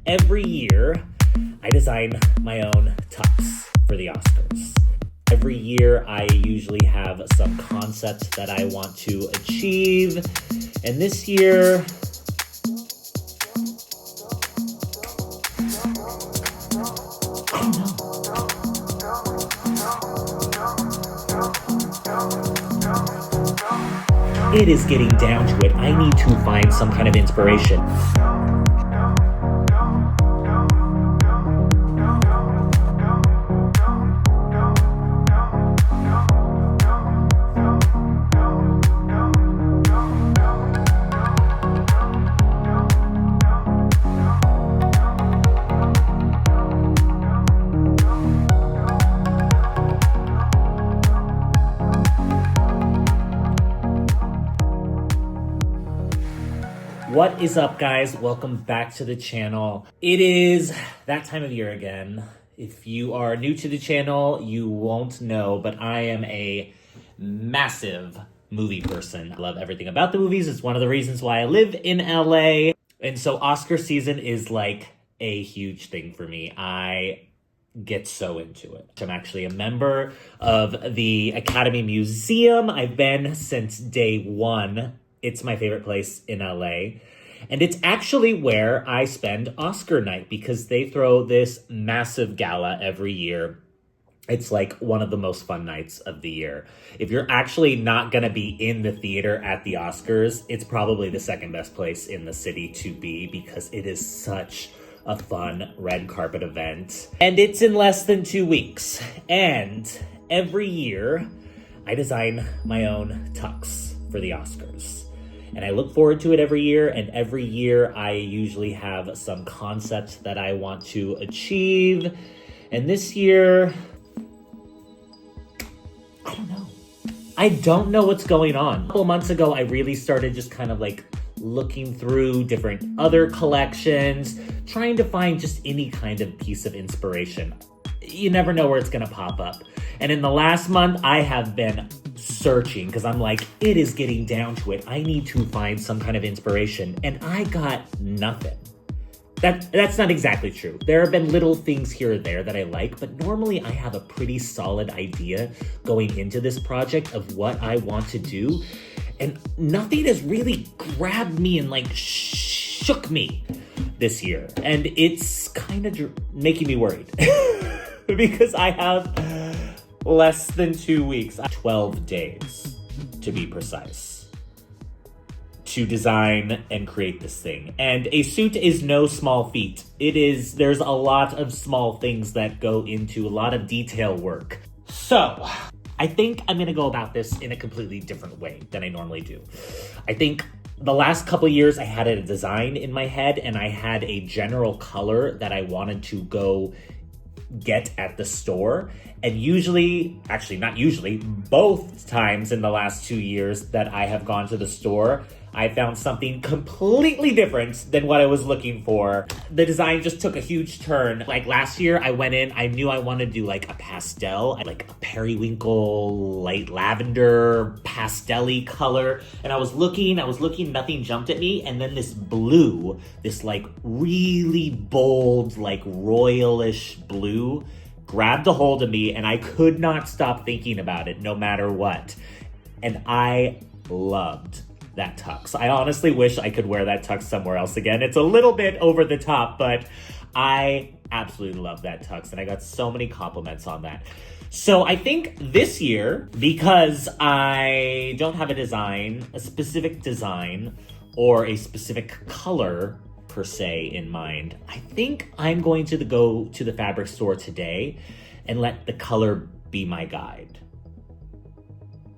Every year, I design my own tux for the Oscars. Every year, I usually have some concept that I want to achieve. And this year, I don't know. It is getting down to it. I need to find some kind of inspiration. What is up, guys? Welcome back to the channel. It is that time of year again. If you are new to the channel, you won't know, but I am a massive movie person. I love everything about the movies. It's one of the reasons why I live in LA. And so Oscar season is like a huge thing for me. I get so into it. I'm actually a member of the Academy Museum. I've been since day one. It's my favorite place in LA. And it's actually where I spend Oscar night because they throw this massive gala every year. It's like one of the most fun nights of the year. If you're actually not going to be in the theater at the Oscars, it's probably the second best place in the city to be because it is such a fun red carpet event. And it's in less than 2 weeks. And every year, I design my own tux for the Oscars. And I look forward to it every year, and every year I usually have some concept that I want to achieve. And this year, I don't know. I don't know what's going on. A couple months ago, I really started just kind of like looking through different other collections, trying to find just any kind of piece of inspiration. You never know where it's gonna pop up. And in the last month, I have been searching because I'm like, it is getting down to it. I need to find some kind of inspiration. And I got nothing. That's not exactly true. There have been little things here or there that I like, but normally I have a pretty solid idea going into this project of what I want to do. And nothing has really grabbed me and like shook me this year. And it's kind of making me worried because I have less than 2 weeks, 12 days to be precise, to design and create this thing. And a suit is no small feat. There's a lot of small things that go into a lot of detail work. So I think I'm gonna go about this in a completely different way than I normally do. I think the last couple of years I had a design in my head and I had a general color that I wanted to go get at the store. And both times in the last 2 years that I have gone to the store, I found something completely different than what I was looking for. The design just took a huge turn. Like last year, I went in, I knew I wanted to do like a pastel, like a periwinkle, light lavender, pastel-y color. And I was looking, nothing jumped at me. And then this blue, this like really bold, like royalish blue, grabbed a hold of me and I could not stop thinking about it no matter what. And I loved that tux. I honestly wish I could wear that tux somewhere else again. It's a little bit over the top, but I absolutely love that tux and I got so many compliments on that. So I think this year, because I don't have a specific design or a specific color per se in mind, I think I'm going to go to the fabric store today and let the color be my guide.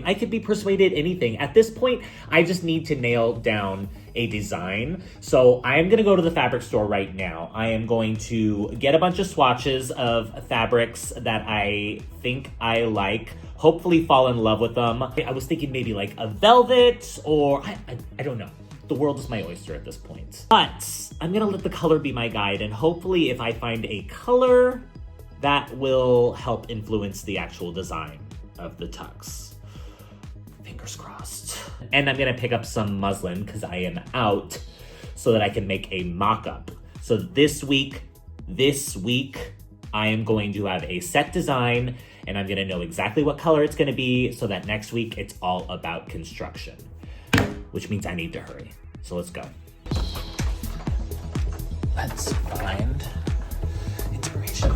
I could be persuaded anything. At this point, I just need to nail down a design. So I'm gonna go to the fabric store right now. I am going to get a bunch of swatches of fabrics that I think I like, hopefully fall in love with them. I was thinking maybe like a velvet or I don't know. The world is my oyster at this point. But I'm gonna let the color be my guide, and hopefully if I find a color, that will help influence the actual design of the tux. Fingers crossed. And I'm gonna pick up some muslin because I am out so that I can make a mock-up So this week, I am going to have a set design and I'm gonna know exactly what color it's gonna be so that next week it's all about construction, which means I need to hurry. So let's go. Let's find inspiration.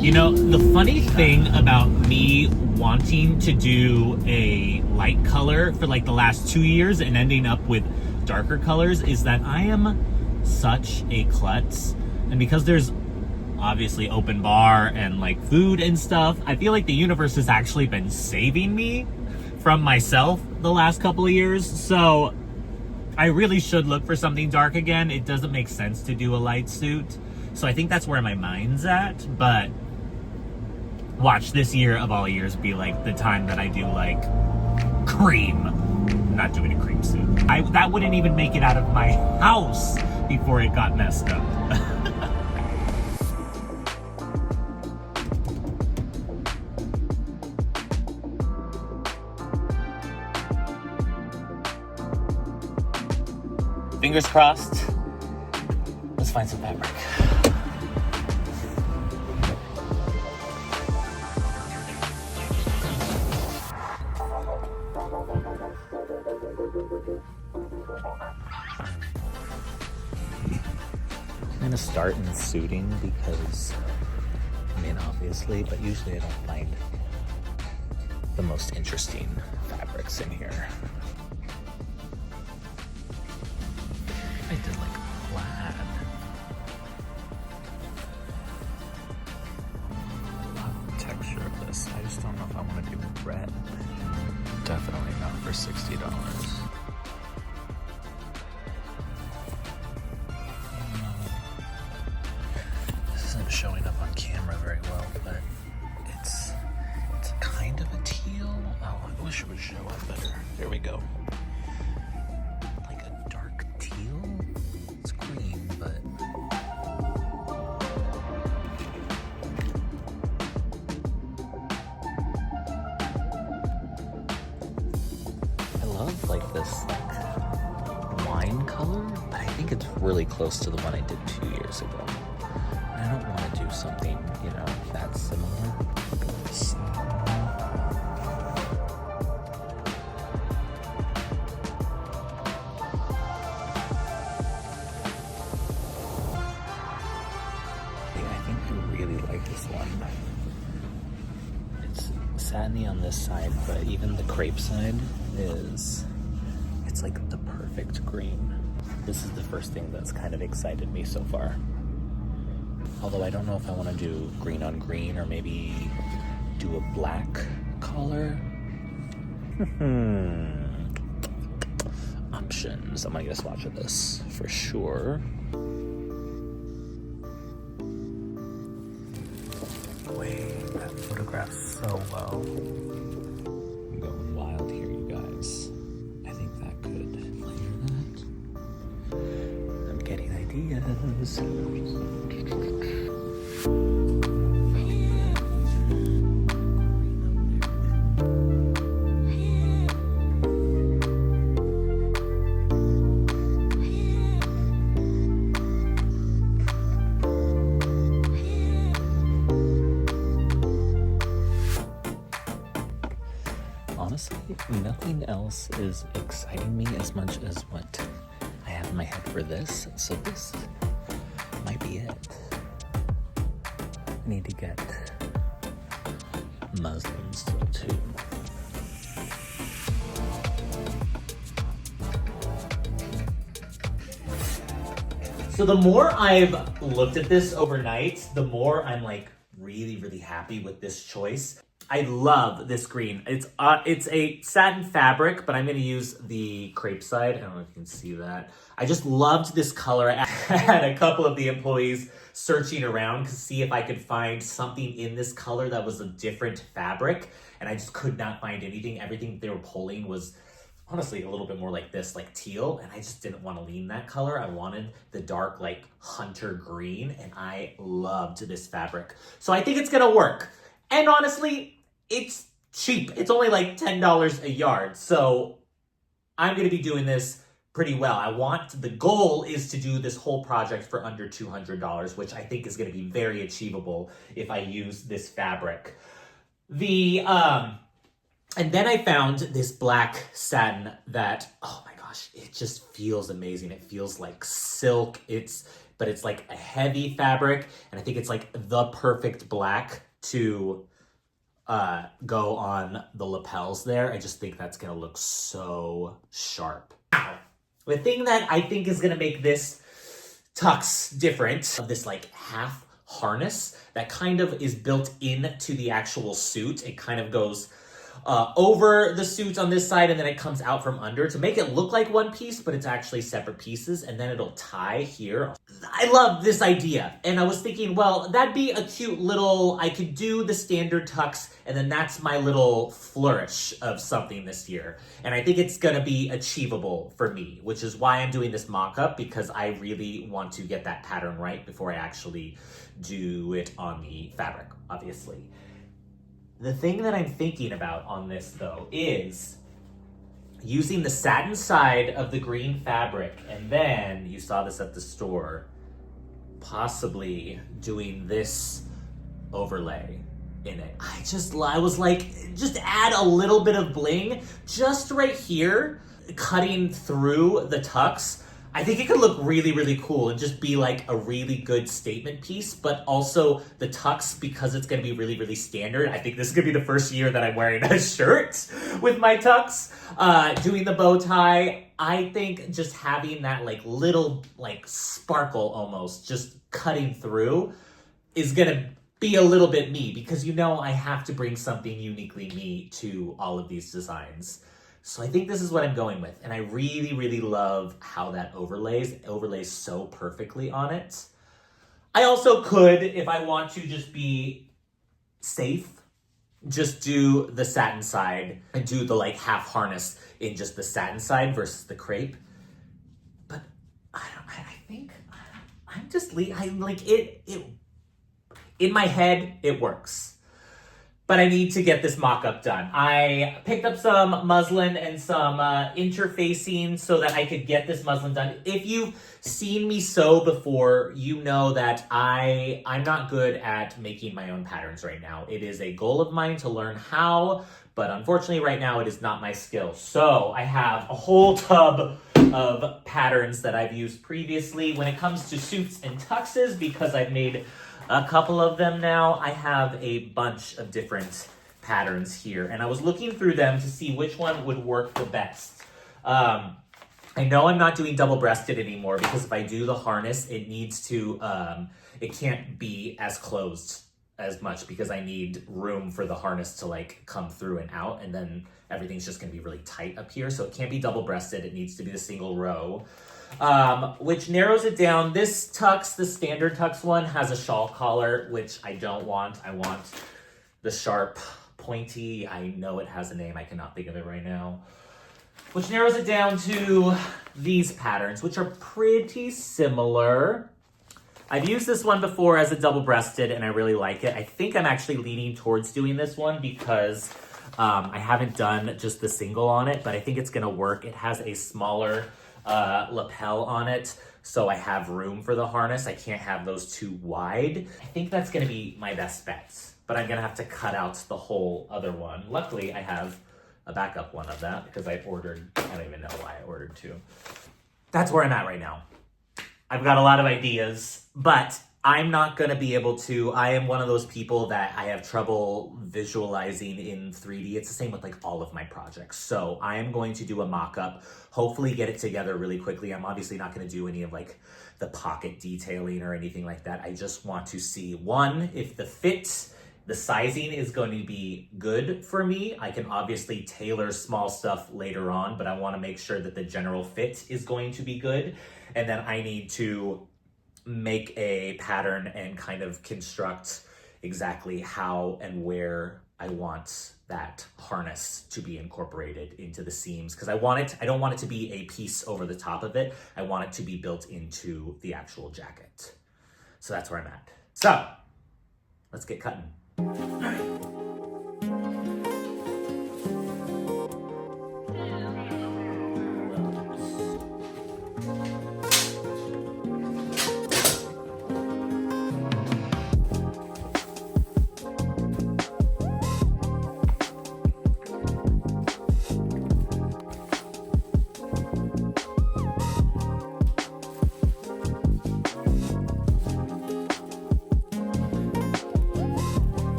You know, the funny thing about me wanting to do a light color for like the last 2 years and ending up with darker colors is that I am such a klutz. And because there's obviously open bar and like food and stuff, I feel like the universe has actually been saving me from myself the last couple of years. So I really should look for something dark again. It doesn't make sense to do a light suit. So I think that's where my mind's at, but watch this year of all years be like the time that I do like cream. I'm not doing a cream suit. That wouldn't even make it out of my house before it got messed up. Fingers crossed. Let's find some fabric. I'm gonna start in suiting because, I mean, obviously, but usually I don't find the most interesting fabrics in here. I did like plaid. I love the texture of this. I just don't know if I want to do red. Definitely not for $60. This isn't showing up on camera very well, but it's kind of a teal. Oh, I wish it would show up better. There we go. Like a dark teal? It's green, but I love like this like wine color, but I think it's really close to the one I did 2 years ago. And I don't want to do something, you know, that similar. Satiny on this side, but even the crepe side it's like the perfect green. This is the first thing that's kind of excited me so far. Although I don't know if I want to do green on green or maybe do a black collar. Options. I'm gonna get a swatch of this for sure. That photographs so well. I'm going wild here, you guys. I think that could layer that. I'm getting ideas. Honestly, nothing else is exciting me as much as what I have in my head for this, so this might be it. I need to get muslin still too. So the more I've looked at this overnight, the more I'm like really happy with this choice. I love this green. It's a satin fabric, but I'm gonna use the crepe side. I don't know if you can see that. I just loved this color. I had a couple of the employees searching around to see if I could find something in this color that was a different fabric, and I just could not find anything. Everything they were pulling was honestly a little bit more like this, like teal, and I just didn't want to lean that color. I wanted the dark, like hunter green, and I loved this fabric. So I think it's gonna work. And honestly, it's cheap. It's only like $10 a yard. So I'm going to be doing this pretty well. The goal is to do this whole project for under $200, which I think is going to be very achievable if I use this fabric. And then I found this black satin that, oh my gosh, it just feels amazing. It feels like silk. But it's like a heavy fabric, and I think it's like the perfect black to go on the lapels there. I just think that's gonna look so sharp. Now, the thing that I think is gonna make this tux different, of this like half harness that kind of is built into the actual suit. It kind of goes over the suit on this side, and then it comes out from under to make it look like one piece, but it's actually separate pieces, and then it'll tie here. I love this idea, and I was thinking, well, that'd be a cute little, I could do the standard tux, and then that's my little flourish of something this year. And I think it's gonna be achievable for me, which is why I'm doing this mock-up, because I really want to get that pattern right before I actually do it on the fabric, obviously. The thing that I'm thinking about on this, though, is using the satin side of the green fabric, and then, you saw this at the store, possibly doing this overlay in it. I was like, just add a little bit of bling, just right here, cutting through the tux. I think it could look really, really cool and just be like a really good statement piece, but also the tux, because it's gonna be really, really standard. I think this is gonna be the first year that I'm wearing a shirt with my tux. Doing the bow tie, I think just having that like little like sparkle almost just cutting through is gonna be a little bit me, because you know I have to bring something uniquely me to all of these designs. So I think this is what I'm going with. And I really, really love how that overlays so perfectly on it. I also could, if I want to just be safe, just do the satin side and do the like half harness in just the satin side versus the crepe. But I think I'm just, I like it, in my head, it works. But I need to get this mock-up done. I picked up some muslin and some interfacing so that I could get this muslin done. If you've seen me sew before, you know that I'm not good at making my own patterns right now. It is a goal of mine to learn how, but unfortunately right now it is not my skill. So I have a whole tub of patterns that I've used previously. When it comes to suits and tuxes, because I've made a couple of them now, I have a bunch of different patterns here, and I was looking through them to see which one would work the best. I know I'm not doing double-breasted anymore, because if I do the harness, it needs to, it can't be as closed as much, because I need room for the harness to like come through and out, and then everything's just gonna be really tight up here. So it can't be double-breasted, it needs to be the single row. Which narrows it down. This tux, the standard tux one, has a shawl collar, which I don't want. I want the sharp, pointy, I know it has a name, I cannot think of it right now. Which narrows it down to these patterns, which are pretty similar. I've used this one before as a double-breasted, and I really like it. I think I'm actually leaning towards doing this one because I haven't done just the single on it, but I think it's gonna work. It has a smaller lapel on it, so I have room for the harness. I can't have those too wide. I think that's gonna be my best bet, but I'm gonna have to cut out the whole other one. Luckily, I have a backup one of that because I don't even know why I ordered two. That's where I'm at right now. I've got a lot of ideas, but I'm not gonna be able to, I am one of those people that I have trouble visualizing in 3D. It's the same with like all of my projects. So I am going to do a mock-up, hopefully get it together really quickly. I'm obviously not gonna do any of like the pocket detailing or anything like that. I just want to see, one, if the fit, the sizing is going to be good for me. I can obviously tailor small stuff later on, but I wanna make sure that the general fit is going to be good. And then I need to make a pattern and kind of construct exactly how and where I want that harness to be incorporated into the seams, because I don't want it to be a piece over the top of it. I want it to be built into the actual jacket. So that's where I'm at. So let's get cutting.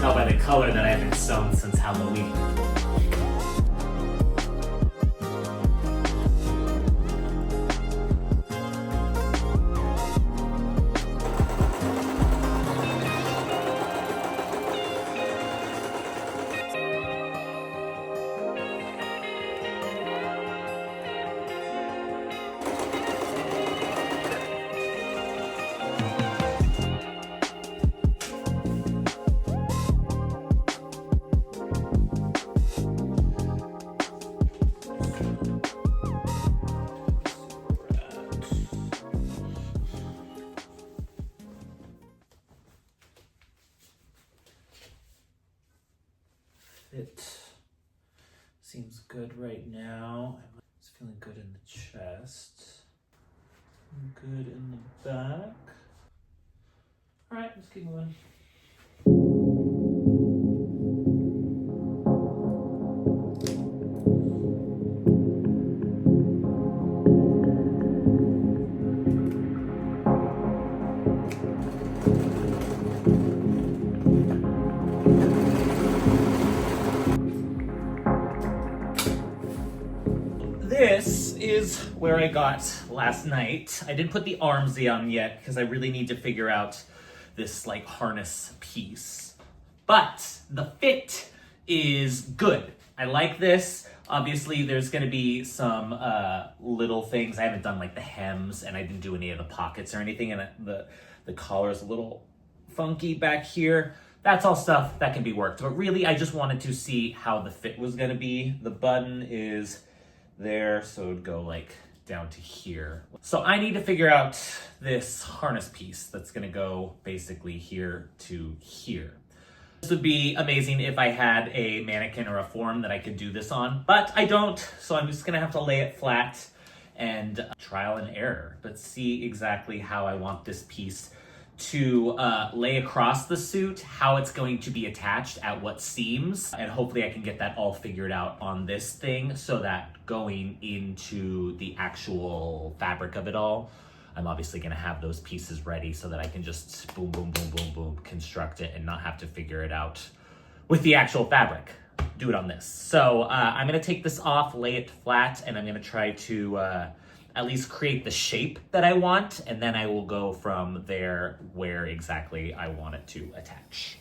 Tell by the color that I haven't sewn since Halloween. It seems good right now. I'm just feeling good in the chest. Good in the back. All right, let's keep moving. This is where I got last night. I didn't put the arms on yet because I really need to figure out this like harness piece. But the fit is good. I like this. Obviously there's gonna be some little things. I haven't done like the hems and I didn't do any of the pockets or anything, and the collar is a little funky back here. That's all stuff that can be worked. But really I just wanted to see how the fit was gonna be. The button is there, so it would go like down to here. So I need to figure out this harness piece that's gonna go basically here to here. This would be amazing if I had a mannequin or a form that I could do this on, but I don't, so I'm just gonna have to lay it flat and trial and error, but see exactly how I want this piece to lay across the suit, how it's going to be attached at what seams, and hopefully I can get that all figured out on this thing so that going into the actual fabric of it all, I'm obviously gonna have those pieces ready so that I can just boom, boom, boom, boom, boom, construct it and not have to figure it out with the actual fabric. Do it on this. So I'm gonna take this off, lay it flat, and I'm gonna try to at least create the shape that I want, and then I will go from there where exactly I want it to attach.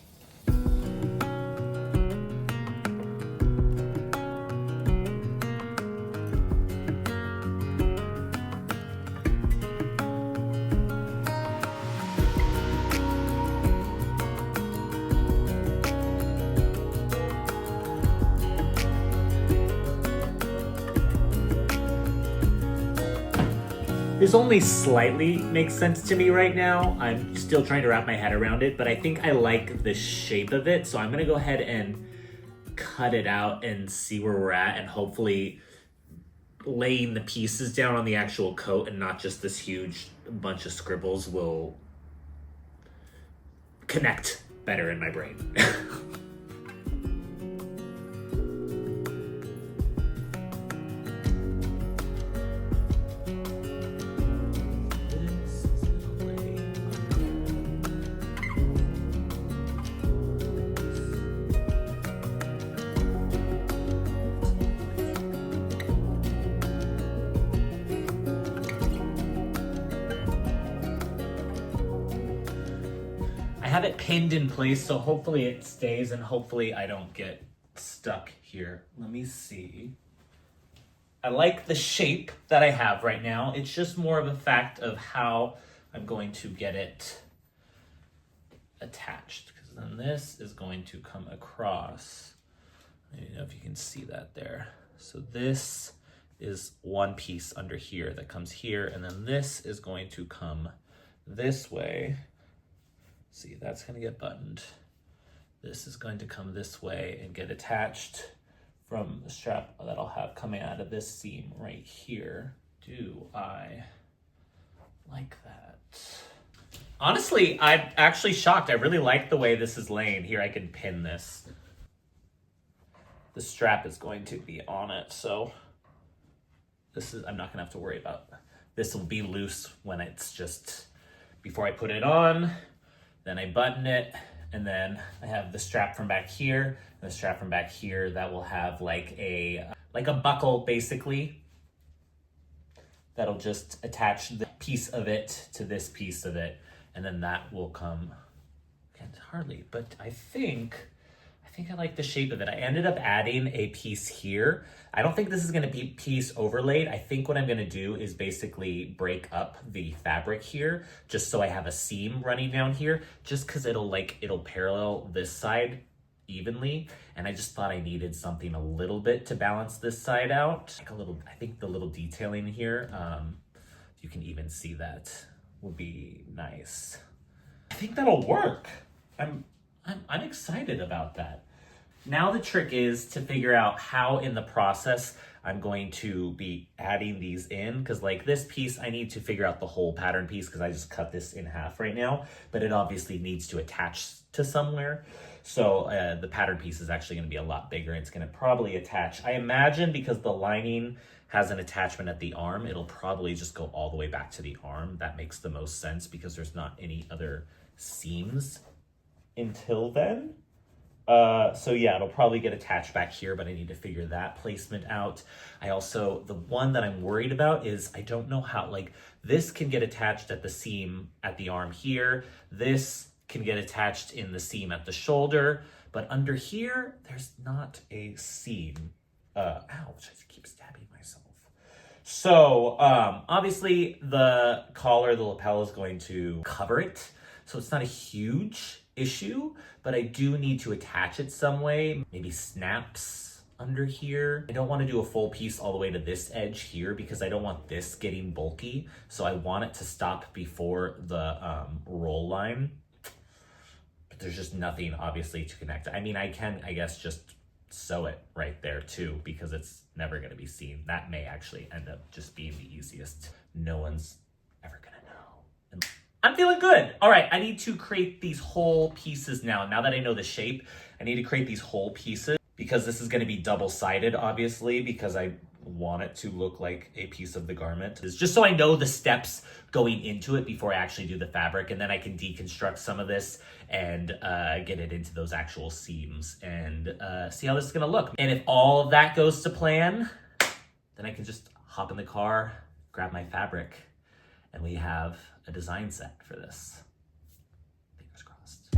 This only slightly makes sense to me right now. I'm still trying to wrap my head around it, but I think I like the shape of it. So I'm gonna go ahead and cut it out and see where we're at, and hopefully laying the pieces down on the actual coat and not just this huge bunch of scribbles will connect better in my brain. I have it pinned in place, so hopefully it stays and hopefully I don't get stuck here. Let me see. I like the shape that I have right now. It's just more of a fact of how I'm going to get it attached, because then this is going to come across. I don't know if you can see that there. So this is one piece under here that comes here, and then this is going to come this way. See, that's going to get buttoned. This is going to come this way and get attached from the strap that I'll have coming out of this seam right here. Do I like that? Honestly, I'm actually shocked. I really like the way this is laying. Here, I can pin this. The strap is going to be on it, so I'm not gonna have to worry about. This will be loose when it's just, before I put it on, then I button it, and then I have the strap from back here, and the strap from back here that will have like a buckle basically. That'll just attach the piece of it to this piece of it, and then that will come, can't hardly, but I think I like the shape of it. I ended up adding a piece here. I don't think this is gonna be piece overlaid. I think what I'm gonna do is basically break up the fabric here, just so I have a seam running down here, just cause it'll parallel this side evenly. And I just thought I needed something a little bit to balance this side out. I think the little detailing here, you can even see that, will be nice. I think that'll work. I'm excited about that. Now the trick is to figure out how in the process I'm going to be adding these in, because like this piece, I need to figure out the whole pattern piece because I just cut this in half right now, but it obviously needs to attach to somewhere. So the pattern piece is actually going to be a lot bigger. It's going to probably attach, I imagine, because the lining has an attachment at the arm, it'll probably just go all the way back to the arm. That makes the most sense because there's not any other seams until then. So yeah, it'll probably get attached back here, but I need to figure that placement out. The one that I'm worried about is I don't know how, like this can get attached at the seam at the arm here. This can get attached in the seam at the shoulder, but under here, there's not a seam. Ouch, I keep stabbing myself. So obviously the collar, the lapel is going to cover it. So it's not a huge issue, but I do need to attach it some way. Maybe snaps under here. I don't want to do a full piece all the way to this edge here because I don't want this getting bulky. So I want it to stop before the roll line. But there's just nothing obviously to connect. I mean, I can, I guess, just sew it right there too because it's never going to be seen. That may actually end up just being the easiest. No one's ever going to know. And I'm feeling good. All right, I need to create these whole pieces now. Now that I know the shape, I need to create these whole pieces because this is going to be double-sided, obviously, because I want it to look like a piece of the garment. It's just so I know the steps going into it before I actually do the fabric, and then I can deconstruct some of this and get it into those actual seams and see how this is going to look. And if all of that goes to plan, then I can just hop in the car, grab my fabric, and we have a design set for this. Fingers crossed.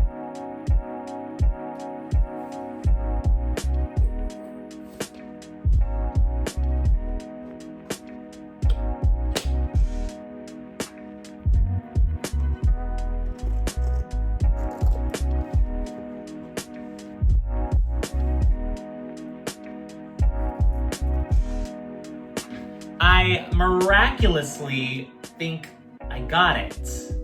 I miraculously think I got it.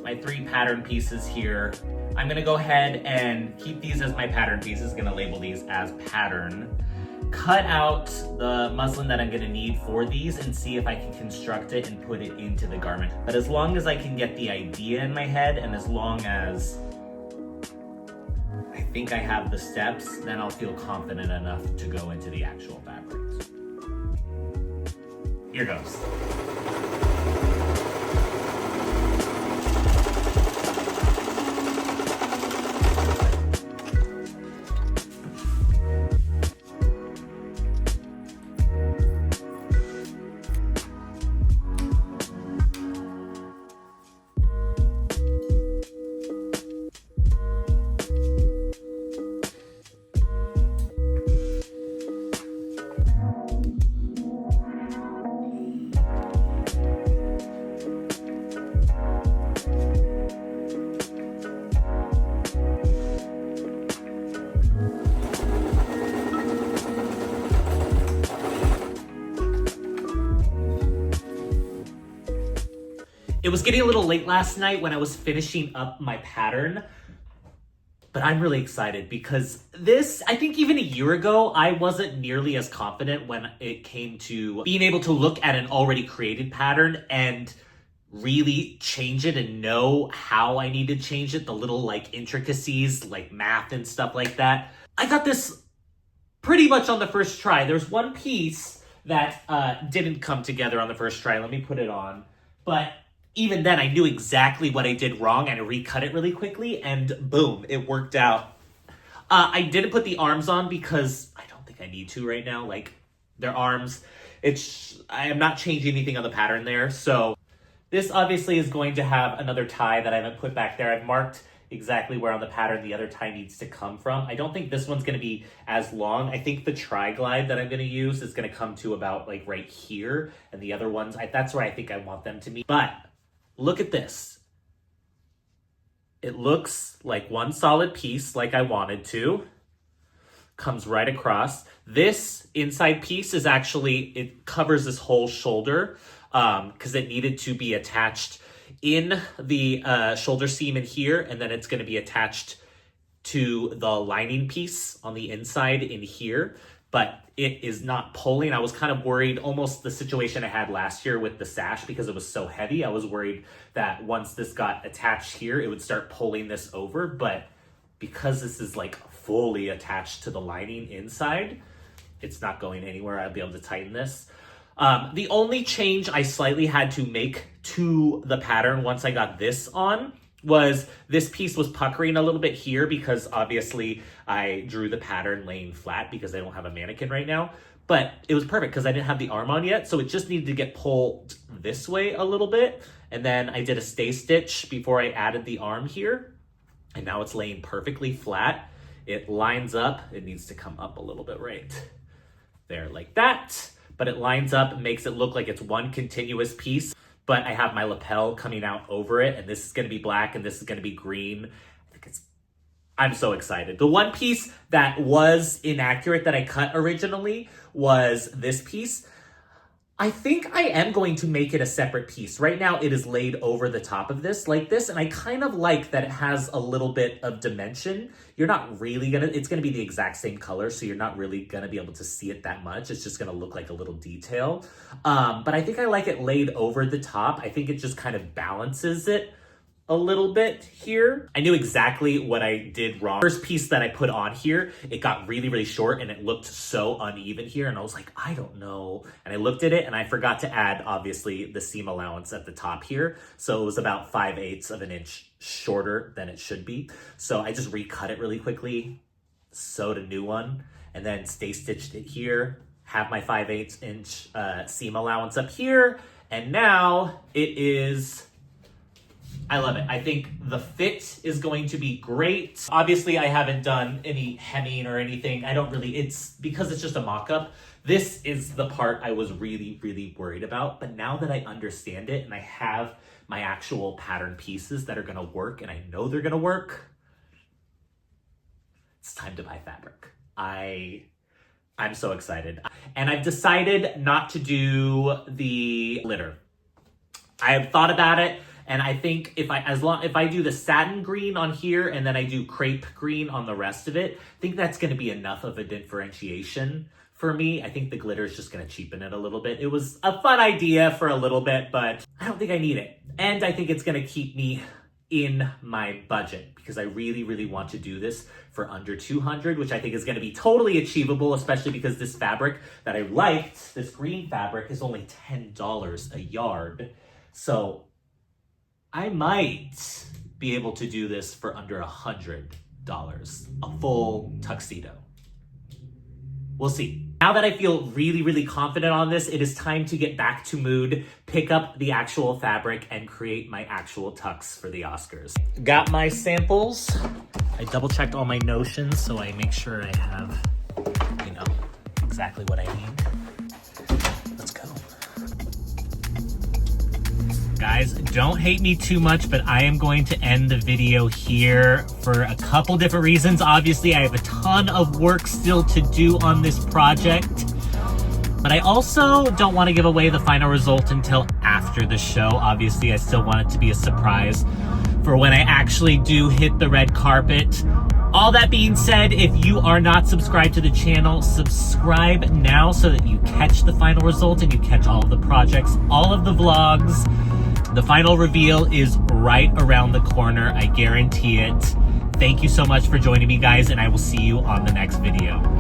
My 3 pattern pieces here. I'm gonna go ahead and keep these as my pattern pieces. Gonna label these as pattern. Cut out the muslin that I'm gonna need for these and see if I can construct it and put it into the garment. But as long as I can get the idea in my head and as long as I think I have the steps, then I'll feel confident enough to go into the actual fabrics. Here goes. It was getting a little late last night when I was finishing up my pattern, but I'm really excited because this, I think even a year ago, I wasn't nearly as confident when it came to being able to look at an already created pattern and really change it and know how I need to change it, the little like intricacies, like math and stuff like that. I got this pretty much on the first try. There's one piece that didn't come together on the first try. Let me put it on. But even then, I knew exactly what I did wrong and I recut it really quickly and boom, it worked out. I didn't put the arms on because I don't think I need to right now. Like, their arms, I am not changing anything on the pattern there. So this obviously is going to have another tie that I haven't put back there. I've marked exactly where on the pattern the other tie needs to come from. I don't think this one's going to be as long. I think the tri-glide that I'm going to use is going to come to about like right here. And the other ones, that's where I think I want them to be. But look at this. It looks like one solid piece like I wanted to. Comes right across. This inside piece is actually, it covers this whole shoulder because it needed to be attached in the shoulder seam in here, and then it's going to be attached to the lining piece on the inside in here, but it is not pulling. I was kind of worried, almost the situation I had last year with the sash because it was so heavy. I was worried that once this got attached here, it would start pulling this over, but because this is like fully attached to the lining inside, it's not going anywhere. I'll be able to tighten this. The only change I slightly had to make to the pattern once I got this on was this piece was puckering a little bit here because obviously I drew the pattern laying flat because I don't have a mannequin right now. But it was perfect because I didn't have the arm on yet, so it just needed to get pulled this way a little bit. And then I did a stay stitch before I added the arm here. And now it's laying perfectly flat. It lines up. It needs to come up a little bit right there like that. But it lines up and makes it look like it's one continuous piece. But I have my lapel coming out over it, and this is going to be black, and this is going to be green. I'm so excited. The one piece that was inaccurate that I cut originally was this piece. I think I am going to make it a separate piece. Right now, it is laid over the top of this like this, and I kind of like that it has a little bit of dimension. You're not really it's gonna be the exact same color, so you're not really gonna be able to see it that much. It's just gonna look like a little detail. But I think I like it laid over the top. I think it just kind of balances it a little bit here. I knew exactly what I did wrong. First piece that I put on here, it got really, really short and it looked so uneven here. And I was like, I don't know. And I looked at it and I forgot to add, obviously, the seam allowance at the top here. So it was about 5/8 of an inch shorter than it should be. So I just recut it really quickly, sewed a new one, and then stay stitched it here, have my 5/8 inch seam allowance up here. And now it is, I love it. I think the fit is going to be great. Obviously, I haven't done any hemming or anything. It's because it's just a mock-up. This is the part I was really, really worried about. But now that I understand it and I have my actual pattern pieces that are gonna work and I know they're gonna work, it's time to buy fabric. I'm so excited. And I've decided not to do the glitter. I have thought about it. And I think if I do the satin green on here and then I do crepe green on the rest of it, I think that's going to be enough of a differentiation for me. I think the glitter is just going to cheapen it a little bit. It was a fun idea for a little bit, but I don't think I need it. And I think it's going to keep me in my budget because I really, really want to do this for under $200, which I think is going to be totally achievable, especially because this fabric that I liked, this green fabric, is only $10 a yard. So I might be able to do this for under $100, a full tuxedo. We'll see. Now that I feel really, really confident on this, it is time to get back to mood, pick up the actual fabric, and create my actual tux for the Oscars. Got my samples. I double checked all my notions so I make sure I have, exactly what I need. Let's go. Guys, don't hate me too much, but I am going to end the video here for a couple different reasons. Obviously, I have a ton of work still to do on this project, but I also don't want to give away the final result until after after the show. Obviously, I still want it to be a surprise for when I actually do hit the red carpet. All that being said, if you are not subscribed to the channel, subscribe now so that you catch the final result and you catch all of the projects, all of the vlogs. The final reveal is right around the corner. I guarantee it. Thank you so much for joining me, guys, and I will see you on the next video.